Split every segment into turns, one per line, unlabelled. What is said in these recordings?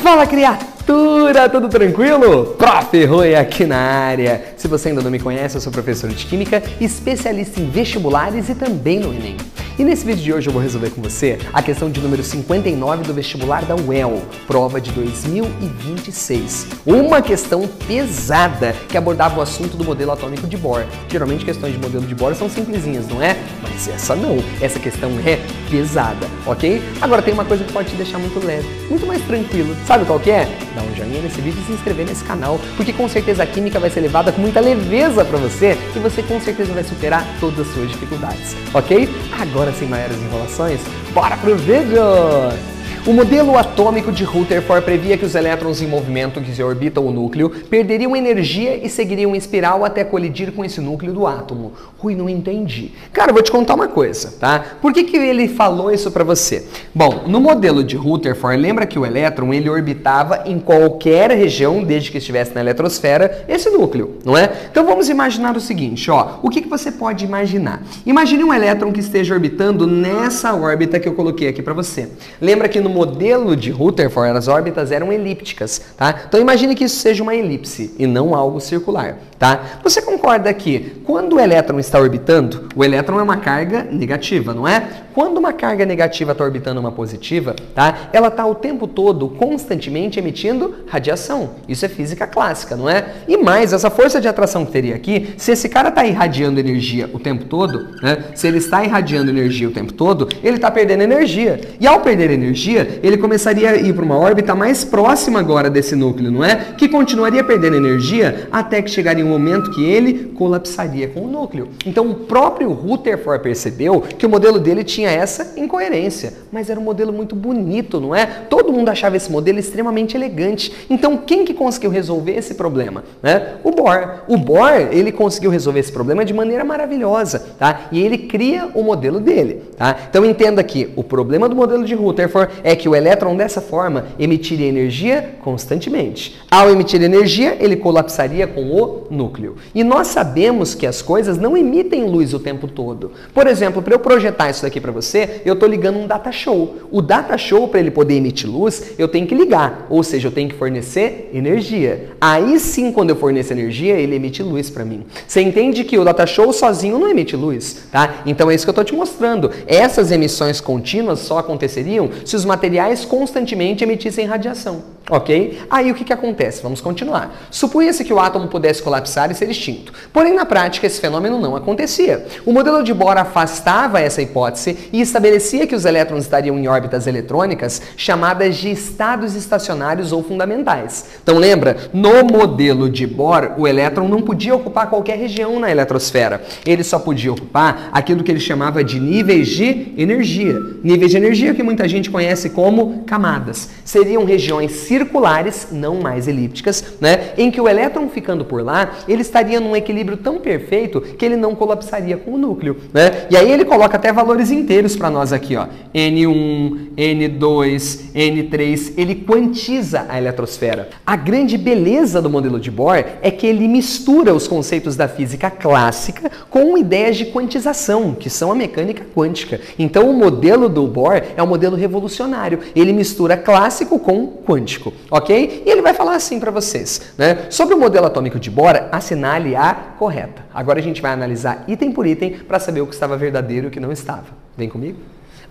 Fala, criatura! Tudo tranquilo? Prof. Rui aqui na área. Se você ainda não me conhece, eu sou professor de Química, especialista em vestibulares e também no Enem. E nesse vídeo de hoje eu vou resolver com você a questão de número 59 do vestibular da UEL, prova de 2026. Uma questão pesada que abordava o assunto do modelo atômico de Bohr. Geralmente questões de modelo de Bohr são simplesinhas, não é? Mas essa não. Essa questão é pesada, ok? Agora tem uma coisa que pode te deixar muito leve, muito mais tranquilo. Sabe qual que é? Dá um joinha nesse vídeo e se inscrever nesse canal, porque com certeza a química vai ser levada com muita leveza para você e você com certeza vai superar todas as suas dificuldades, ok? Agora, sem maiores enrolações, bora pro vídeo! O modelo atômico de Rutherford previa que os elétrons em movimento que orbitam o núcleo perderiam energia e seguiriam em espiral até colidir com esse núcleo do átomo. Rui, não entendi. Cara, eu vou te contar uma coisa, tá? Por que ele falou isso pra você? Bom, no modelo de Rutherford, lembra que o elétron ele orbitava em qualquer região, desde que estivesse na eletrosfera, esse núcleo, não é? Então vamos imaginar o seguinte, ó. O que você pode imaginar? Imagine um elétron que esteja orbitando nessa órbita que eu coloquei aqui pra você. Lembra que no modelo de Rutherford, as órbitas eram elípticas, tá? Então imagine que isso seja uma elipse e não algo circular, tá? Você concorda que quando o elétron está orbitando, o elétron é uma carga negativa, não é? Quando uma carga negativa está orbitando uma positiva, tá? Ela está o tempo todo, constantemente emitindo radiação. Isso é física clássica, não é? E mais, essa força de atração que teria aqui, se esse cara está irradiando energia o tempo todo, né? Se ele está irradiando energia o tempo todo, ele está perdendo energia. E ao perder energia, ele começaria a ir para uma órbita mais próxima agora desse núcleo, não é? Que continuaria perdendo energia até que chegaria um momento que ele colapsaria com o núcleo. Então o próprio Rutherford percebeu que o modelo dele tinha essa incoerência, mas era um modelo muito bonito, não é? Todo mundo achava esse modelo extremamente elegante. Então quem que conseguiu resolver esse problema? Né? O Bohr. O Bohr, ele conseguiu resolver esse problema de maneira maravilhosa, tá? E ele cria o modelo dele, tá? Então entenda que o problema do modelo de Rutherford é que o elétron dessa forma emitiria energia constantemente. Ao emitir energia, ele colapsaria com o núcleo. E nós sabemos que as coisas não emitem luz o tempo todo. Por exemplo, para eu projetar isso daqui para você, eu estou ligando um data show. O data show, para ele poder emitir luz, eu tenho que ligar, ou seja, eu tenho que fornecer energia. Aí sim, quando eu forneço energia, ele emite luz para mim. Você entende que o data show sozinho não emite luz, tá? Então é isso que eu estou te mostrando. Essas emissões contínuas só aconteceriam se os materiais constantemente emitissem radiação, ok? Aí o que acontece? Vamos continuar. Supunha-se que o átomo pudesse colapsar e ser extinto. Porém, na prática, esse fenômeno não acontecia. O modelo de Bohr afastava essa hipótese e estabelecia que os elétrons estariam em órbitas eletrônicas chamadas de estados estacionários ou fundamentais. Então lembra, no modelo de Bohr, o elétron não podia ocupar qualquer região na eletrosfera. Ele só podia ocupar aquilo que ele chamava de níveis de energia. Níveis de energia que muita gente conhece como camadas. Seriam regiões circulares, não mais elípticas, né, em que o elétron ficando por lá, ele estaria num equilíbrio tão perfeito que ele não colapsaria com o núcleo, né? E aí ele coloca até valores inteiros para nós aqui, ó. N1, N2, N3, ele quantiza a eletrosfera. A grande beleza do modelo de Bohr é que ele mistura os conceitos da física clássica com ideias de quantização, que são a mecânica quântica. Então o modelo do Bohr é um modelo revolucionário. Ele mistura clássico com quântico, ok? E ele vai falar assim para vocês, né? Sobre o modelo atômico de Bohr, assinale a correta. Agora a gente vai analisar item por item para saber o que estava verdadeiro e o que não estava. Vem comigo?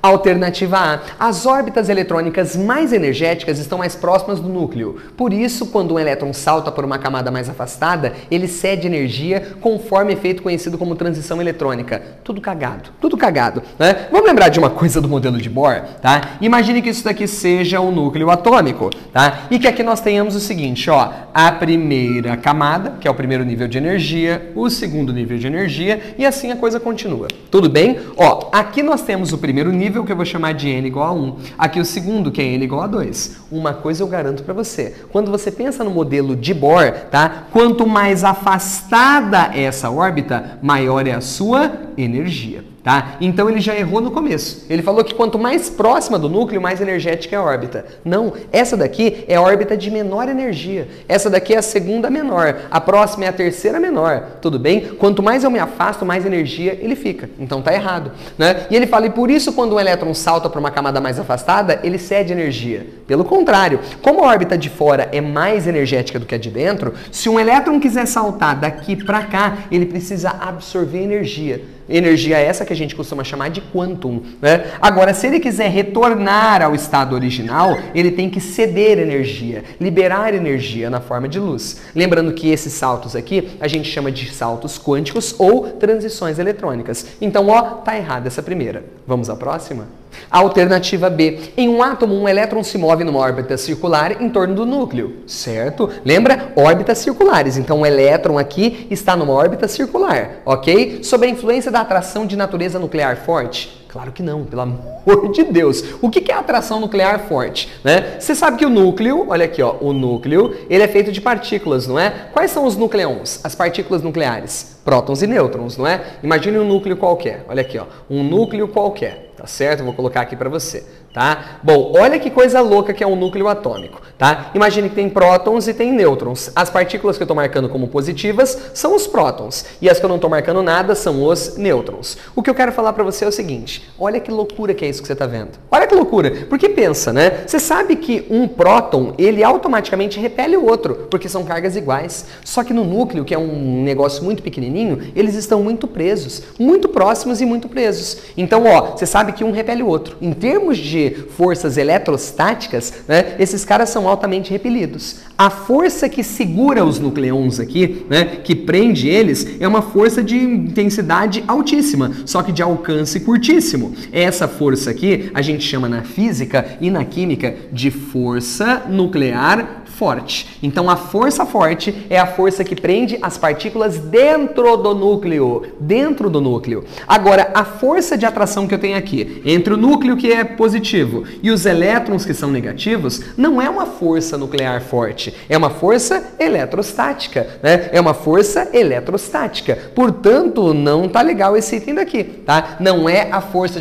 Alternativa A. As órbitas eletrônicas mais energéticas estão mais próximas do núcleo. Por isso, quando um elétron salta por uma camada mais afastada, ele cede energia conforme efeito conhecido como transição eletrônica. Tudo cagado, né? Vamos lembrar de uma coisa do modelo de Bohr, tá? Imagine que isso daqui seja o núcleo atômico, tá? E que aqui nós tenhamos o seguinte, ó, a primeira camada, que é o primeiro nível de energia, o segundo nível de energia, e assim a coisa continua. Tudo bem? Ó, aqui nós temos o primeiro nível, que eu vou chamar de N igual a 1. Aqui o segundo, que é N igual a 2. Uma coisa eu garanto para você. Quando você pensa no modelo de Bohr, tá? Quanto mais afastada é essa órbita, maior é a sua energia. tá? Então ele já errou no começo. Ele falou que quanto mais próxima do núcleo, mais energética é a órbita. Não, essa daqui é a órbita de menor energia. Essa daqui é a segunda menor. A próxima é a terceira menor. Tudo bem? Quanto mais eu me afasto, mais energia ele fica. Então tá errado, né? E ele fala, e por isso quando um elétron salta para uma camada mais afastada, ele cede energia. Pelo contrário, como a órbita de fora é mais energética do que a de dentro, se um elétron quiser saltar daqui para cá, ele precisa absorver energia. Energia essa que a gente costuma chamar de quantum, né? Agora, se ele quiser retornar ao estado original, ele tem que ceder energia, liberar energia na forma de luz. Lembrando que esses saltos aqui a gente chama de saltos quânticos ou transições eletrônicas. Então, ó, tá errada essa primeira. Vamos à próxima? Alternativa B. Em um átomo, um elétron se move numa órbita circular em torno do núcleo, certo? Lembra? Órbitas circulares. Então, o elétron aqui está numa órbita circular, ok? Sob a influência da atração de natureza nuclear forte? Claro que não, pelo amor de Deus. O que é atração nuclear forte, né? Você sabe que o núcleo, olha aqui, ó, o núcleo, ele é feito de partículas, não é? Quais são os nucleons? As partículas nucleares? Prótons e nêutrons, não é? Imagine um núcleo qualquer. Olha aqui, ó, um núcleo qualquer. Tá certo? Eu vou colocar aqui para você, tá? Bom, olha que coisa louca que é um núcleo atômico, tá? Imagine que tem prótons e tem nêutrons. As partículas que eu estou marcando como positivas são os prótons e as que eu não estou marcando nada são os nêutrons. O que eu quero falar para você é o seguinte, olha que loucura que é isso que você está vendo. Olha que loucura, porque pensa, né? Você sabe que um próton, ele automaticamente repele o outro, porque são cargas iguais. Só que no núcleo, que é um negócio muito pequenininho, eles estão muito presos, muito próximos e muito presos. Então, ó, você sabe que um repele o outro. Em termos de forças eletrostáticas, né, esses caras são altamente repelidos. A força que segura os nucleons aqui, né, que prende eles, é uma força de intensidade altíssima, só que de alcance curtíssimo. Essa força aqui a gente chama na física e na química de força nuclear forte. Então a força forte é a força que prende as partículas dentro do núcleo. Dentro do núcleo. Agora, a força de atração que eu tenho aqui, entre o núcleo que é positivo e os elétrons que são negativos, não é uma força nuclear forte, é uma força eletrostática, né? É uma força eletrostática. Portanto, não tá legal esse item daqui, tá? Não é a força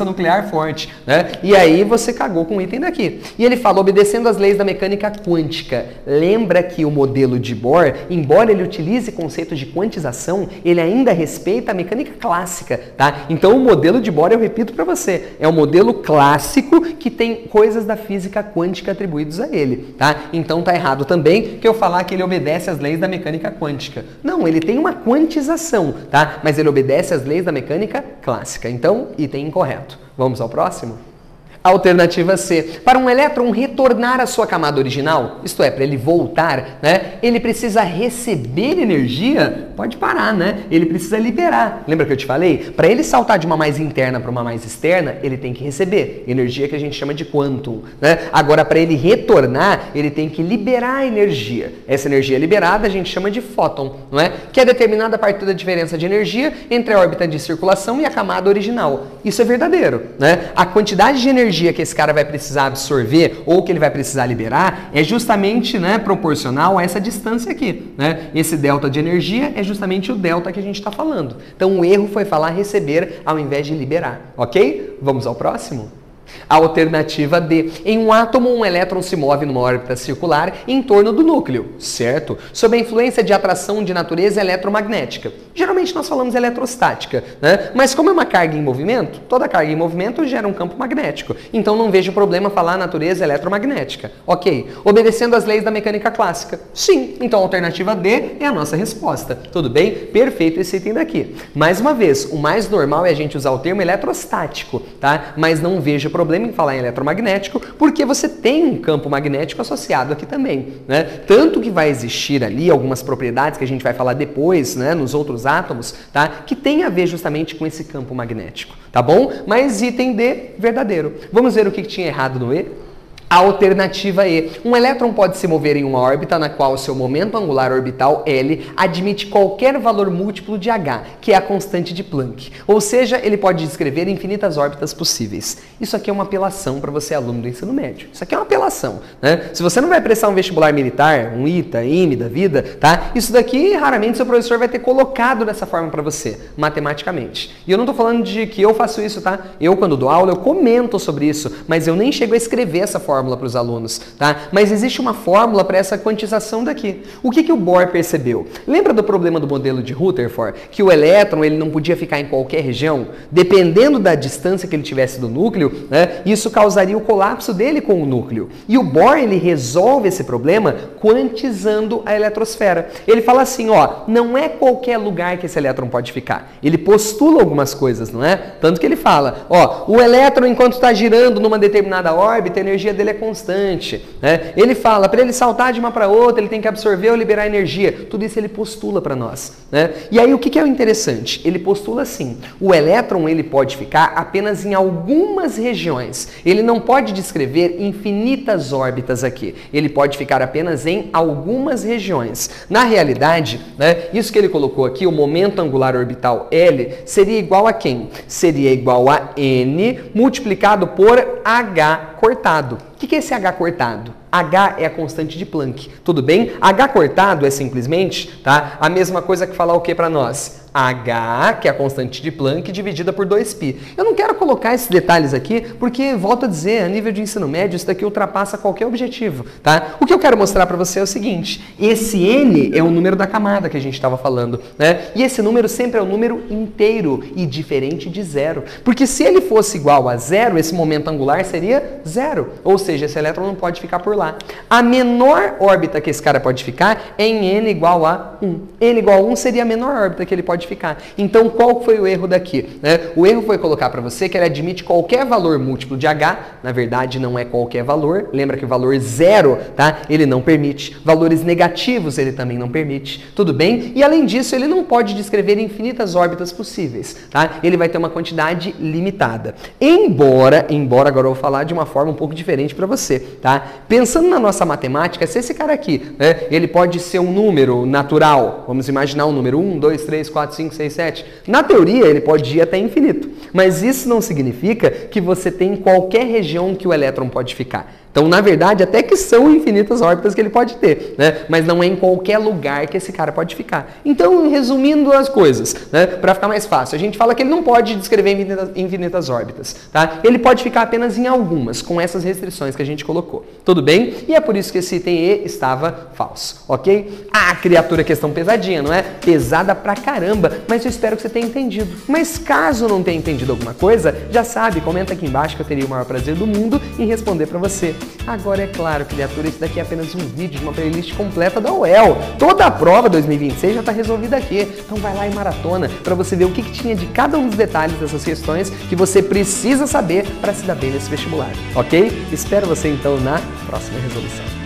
nuclear forte, né? E aí você cagou com o item daqui. E ele fala, obedecendo às leis da mecânica quântica. Lembra que o modelo de Bohr, embora ele utilize conceitos de quantização, ele ainda respeita a mecânica clássica, tá? Então o modelo de Bohr, eu repito para você, é um modelo clássico que tem coisas da física quântica atribuídos a ele, tá? Então tá errado também que eu falar que ele obedece às leis da mecânica quântica. Não, ele tem uma quantização, tá? Mas ele obedece às leis da mecânica clássica. Então, item incorreto. Vamos ao próximo? Alternativa C. Para um elétron retornar à sua camada original, isto é, para ele voltar, né, ele precisa receber energia? Pode parar, né? Ele precisa liberar. Lembra que eu te falei? Para ele saltar de uma mais interna para uma mais externa, ele tem que receber energia que a gente chama de quantum, né? Agora, para ele retornar, ele tem que liberar energia. Essa energia liberada a gente chama de fóton, não é? Que é determinada a partir da diferença de energia entre a órbita de circulação e a camada original. Isso é verdadeiro, né? A quantidade de energia que esse cara vai precisar absorver ou que ele vai precisar liberar é justamente, né, proporcional a essa distância aqui, né? Esse delta de energia é justamente o delta que a gente está falando. Então o erro foi falar receber ao invés de liberar, ok? Vamos ao próximo? Alternativa D. Em um átomo, um elétron se move numa órbita circular em torno do núcleo, certo? Sob a influência de atração de natureza eletromagnética. Geralmente nós falamos eletrostática, né? Mas como é uma carga em movimento, toda carga em movimento gera um campo magnético. Então não vejo problema falar natureza eletromagnética. Ok. Obedecendo às leis da mecânica clássica. Sim. Então a alternativa D é a nossa resposta. Tudo bem? Perfeito esse item daqui. Mais uma vez, o mais normal é a gente usar o termo eletrostático, tá? Mas não vejo problema em falar em eletromagnético, porque você tem um campo magnético associado aqui também, né? Tanto que vai existir ali algumas propriedades que a gente vai falar depois, né, nos outros átomos, tá? Que tem a ver justamente com esse campo magnético, tá bom? Mas item D, verdadeiro. Vamos ver o que tinha errado no E? Alternativa E. Um elétron pode se mover em uma órbita na qual seu momento angular orbital L admite qualquer valor múltiplo de h, que é a constante de Planck. Ou seja, ele pode descrever infinitas órbitas possíveis. Isso aqui é uma apelação para você, aluno do ensino médio. Isso aqui é uma apelação, né? Se você não vai prestar um vestibular militar, um ITA, IME da vida, tá? Isso daqui, raramente, seu professor vai ter colocado dessa forma para você, matematicamente. E eu não estou falando de que eu faço isso, tá? Eu, quando dou aula, eu comento sobre isso, mas eu nem chego a escrever essa fórmula para os alunos, tá? Mas existe uma fórmula para essa quantização daqui. O que o Bohr percebeu? Lembra do problema do modelo de Rutherford? Que o elétron ele não podia ficar em qualquer região? Dependendo da distância que ele tivesse do núcleo, né, isso causaria o colapso dele com o núcleo. E o Bohr ele resolve esse problema quantizando a eletrosfera. Ele fala assim, ó, não é qualquer lugar que esse elétron pode ficar. Ele postula algumas coisas, não é? Tanto que ele fala, ó, o elétron enquanto está girando numa determinada órbita, a energia dele é constante, né? Ele fala, para ele saltar de uma para outra, ele tem que absorver ou liberar energia. Tudo isso ele postula para nós, né? E aí o que é o interessante? Ele postula assim, o elétron ele pode ficar apenas em algumas regiões. Ele não pode descrever infinitas órbitas aqui. Ele pode ficar apenas em algumas regiões. Na realidade, né, isso que ele colocou aqui, o momento angular orbital L, seria igual a quem? Seria igual a N multiplicado por H cortado. O que é esse H cortado? H é a constante de Planck, tudo bem? H cortado é simplesmente, tá, a mesma coisa que falar o que para nós? H, que é a constante de Planck, dividida por 2π. Eu não quero colocar esses detalhes aqui, porque, volto a dizer, a nível de ensino médio, isso daqui ultrapassa qualquer objetivo, tá? O que eu quero mostrar para você é o seguinte, esse N é o número da camada que a gente estava falando, né? E esse número sempre é um número inteiro e diferente de zero. Porque se ele fosse igual a zero, esse momento angular seria zero. Ou seja, esse elétron não pode ficar por lá. A menor órbita que esse cara pode ficar é em N igual a 1. N igual a 1 seria a menor órbita que ele pode ficar. Então, qual foi o erro daqui? Né? O erro foi colocar para você que ele admite qualquer valor múltiplo de H. Na verdade, não é qualquer valor. Lembra que o valor zero, tá? Ele não permite. Valores negativos ele também não permite. Tudo bem? E além disso, ele não pode descrever infinitas órbitas possíveis, tá? Ele vai ter uma quantidade limitada. Embora agora eu vou falar de uma forma um pouco diferente para você, tá? Pensando na nossa matemática, se esse cara aqui, né, ele pode ser um número natural, vamos imaginar um número 1, 2, 3, 4, 5, 6, 7. Na teoria, ele pode ir até infinito, mas isso não significa que você tem qualquer região que o elétron pode ficar. Então, na verdade, até que são infinitas órbitas que ele pode ter, né? Mas não é em qualquer lugar que esse cara pode ficar. Então, resumindo as coisas, né? Para ficar mais fácil, a gente fala que ele não pode descrever infinitas órbitas, tá? Ele pode ficar apenas em algumas, com essas restrições que a gente colocou. Tudo bem? E é por isso que esse item E estava falso, ok? Ah, criatura, questão pesadinha, não é? Pesada pra caramba, mas eu espero que você tenha entendido. Mas caso não tenha entendido alguma coisa, já sabe, comenta aqui embaixo que eu teria o maior prazer do mundo em responder pra você. Agora, é claro, criatura, isso daqui é apenas um vídeo de uma playlist completa da UEL. Toda a prova 2026 já está resolvida aqui. Então vai lá e maratona para você ver o que tinha de cada um dos detalhes dessas questões que você precisa saber para se dar bem nesse vestibular, ok? Espero você então na próxima resolução.